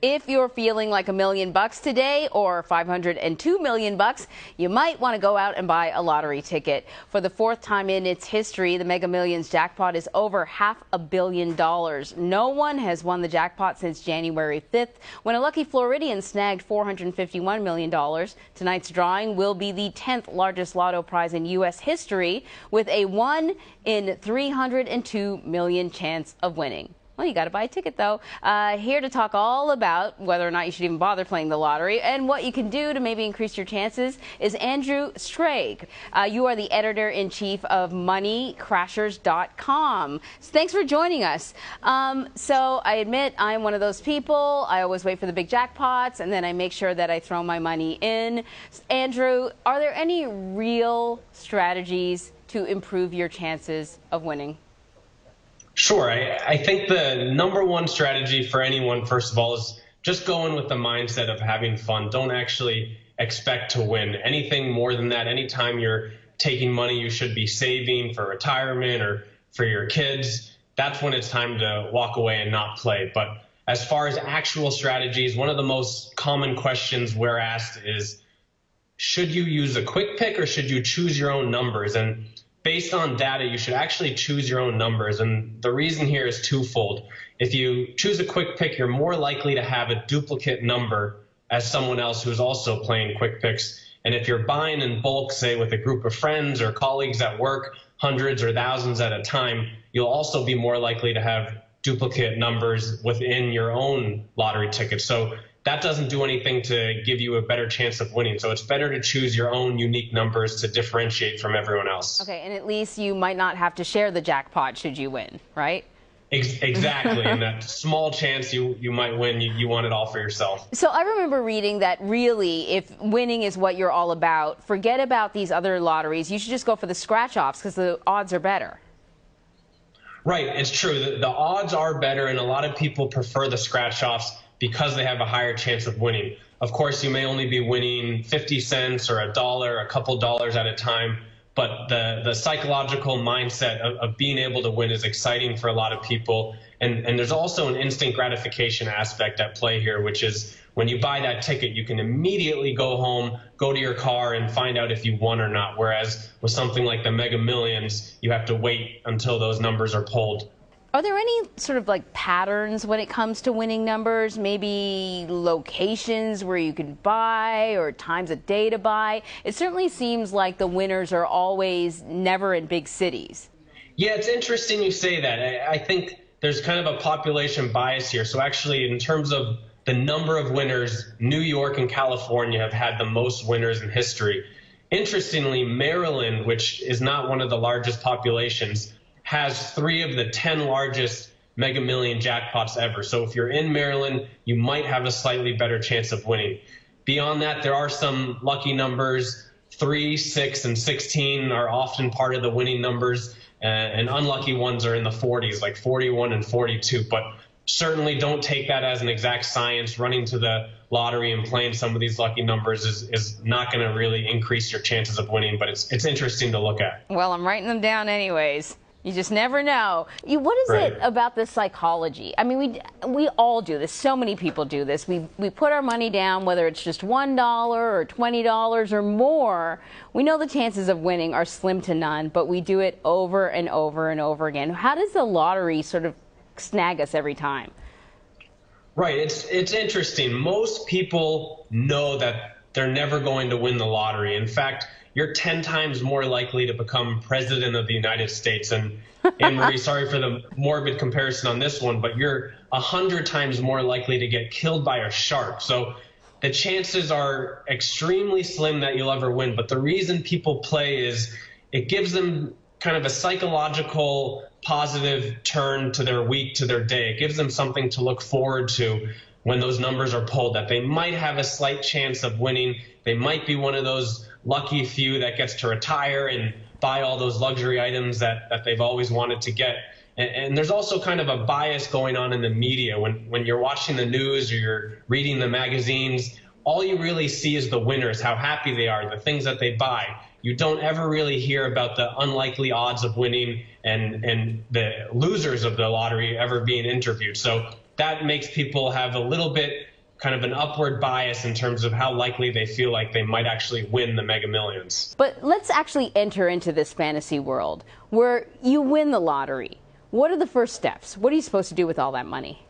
If you're feeling like $1,000,000 today or 502 million bucks, you might want to go out and buy a lottery ticket. For the fourth time in its history, the Mega Millions jackpot is over $500 million. No one has won the jackpot since January 5th, when a lucky Floridian snagged $451 million. Tonight's drawing will be the 10th largest lotto prize in U.S. history, with a 1 in 302 million chance of winning. Well, you got to buy a ticket, though. Here to talk all about whether or not you should even bother playing the lottery and what you can do to maybe increase your chances is Andrew Schrage. You are the editor-in-chief of MoneyCrashers.com. So thanks for joining us. So I admit I'm one of those people. I always wait for the big jackpots, and then I make sure that I throw my money in. Andrew, are there any real strategies to improve your chances of winning? Sure. I think the number one strategy for anyone, first of all, is just go in with the mindset of having fun. Don't actually expect to win. Anything more than that, anytime you're taking money you should be saving for retirement or for your kids, that's when it's time to walk away and not play. But as far as actual strategies, one of the most common questions we're asked is, should you use a quick pick or should you choose your own numbers? And based on data, you should actually choose your own numbers. And the reason here is twofold. If you choose a quick pick, you're more likely to have a duplicate number as someone else who's also playing quick picks. And if you're buying in bulk, say with a group of friends or colleagues at work, hundreds or thousands at a time, you'll also be more likely to have duplicate numbers within your own lottery ticket. So that doesn't do anything to give you a better chance of winning. So it's better to choose your own unique numbers to differentiate from everyone else. Okay, and at least you might not have to share the jackpot should you win, right? Exactly. And that small chance you might win, you want it all for yourself. So I remember reading that really, if winning is what you're all about, forget about these other lotteries. You should just go for the Scratchoffs because the odds are better. Right. It's true. The odds are better, and a lot of people prefer the Scratchoffs because they have a higher chance of winning. Of course, you may only be winning 50 cents or $1, a couple dollars at a time, but the psychological mindset of being able to win is exciting for a lot of people. And there's also an instant gratification aspect at play here, which is when you buy that ticket, you can immediately go home, go to your car, and find out if you won or not. Whereas with something like the Mega Millions, you have to wait until those numbers are pulled. Are there any sort of like patterns when it comes to winning numbers? Maybe locations where you can buy or times of day to buy? It certainly seems like the winners are always never in big cities. Yeah, it's interesting you say that. I think there's kind of a population bias here. So actually, in terms of the number of winners, New York and California have had the most winners in history. Interestingly, Maryland, which is not one of the largest populations, has 3 of the 10 largest Mega Million jackpots ever. So if you're in Maryland, you might have a slightly better chance of winning. Beyond that, there are some lucky numbers. 3, 6, and 16 are often part of the winning numbers, and unlucky ones are in the 40s, like 41 and 42. But certainly don't take that as an exact science. Running to the lottery and playing some of these lucky numbers is not going to really increase your chances of winning, but it's interesting to look at. Well, I'm writing them down anyways. You just never know. What is it about the psychology? I mean, we all do this. So many people do this. We put our money down, whether it's just $1 or $20 or more. We know the chances of winning are slim to none, but we do it over and over and over again. How does the lottery sort of snag us every time? Right. It's interesting. Most people know that they're never going to win the lottery. In fact, you're 10 times more likely to become president of the United States. And Anne-Marie, sorry for the morbid comparison on this one, but you're 100 times more likely to get killed by a shark. So the chances are extremely slim that you'll ever win. But the reason people play is it gives them kind of a psychological positive turn to their week, to their day. It gives them something to look forward to when those numbers are pulled, that they might have a slight chance of winning. They might be one of those lucky few that gets to retire and buy all those luxury items that they've always wanted to get. And there's also kind of a bias going on in the media. When you're watching the news or you're reading the magazines, all you really see is the winners, how happy they are, the things that they buy. You don't ever really hear about the unlikely odds of winning and the losers of the lottery ever being interviewed. So that makes people have a little bit kind of an upward bias in terms of how likely they feel like they might actually win the Mega Millions. But let's actually enter into this fantasy world where you win the lottery. What are the first steps? What are you supposed to do with all that money?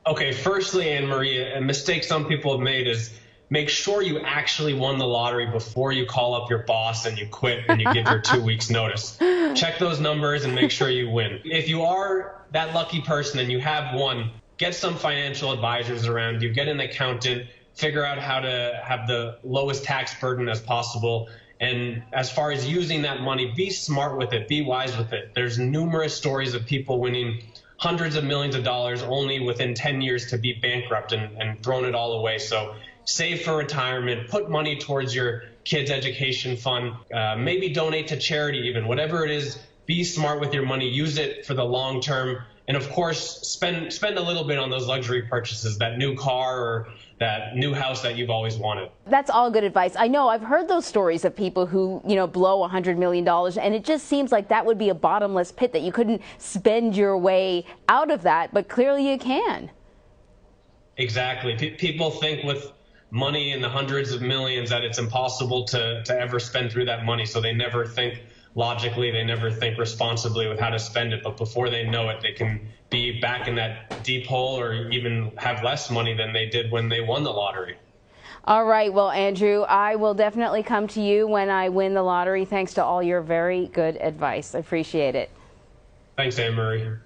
Okay, firstly, Anne Marie, a mistake some people have made is make sure you actually won the lottery before you call up your boss and you quit and you give your 2 weeks notice. Check those numbers and make sure you win. If you are that lucky person and you have won, get some financial advisors around you, get an accountant, figure out how to have the lowest tax burden as possible. And as far as using that money, be smart with it, be wise with it. There's numerous stories of people winning hundreds of millions of dollars only within 10 years to be bankrupt and thrown it all away. So save for retirement, put money towards your kids' education fund, maybe donate to charity even, whatever it is, be smart with your money, use it for the long term. And of course, spend a little bit on those luxury purchases, that new car or that new house that you've always wanted. That's all good advice. I know I've heard those stories of people who, blow $100 million, and it just seems like that would be a bottomless pit, that you couldn't spend your way out of that, but clearly you can. Exactly. People think with money in the hundreds of millions that it's impossible to ever spend through that money, so they never think logically, they never think responsibly with how to spend it, but before they know it, they can be back in that deep hole or even have less money than they did when they won the lottery. All right, well, Andrew, I will definitely come to you when I win the lottery. Thanks to all your very good advice. I appreciate it. Thanks, Anne Marie.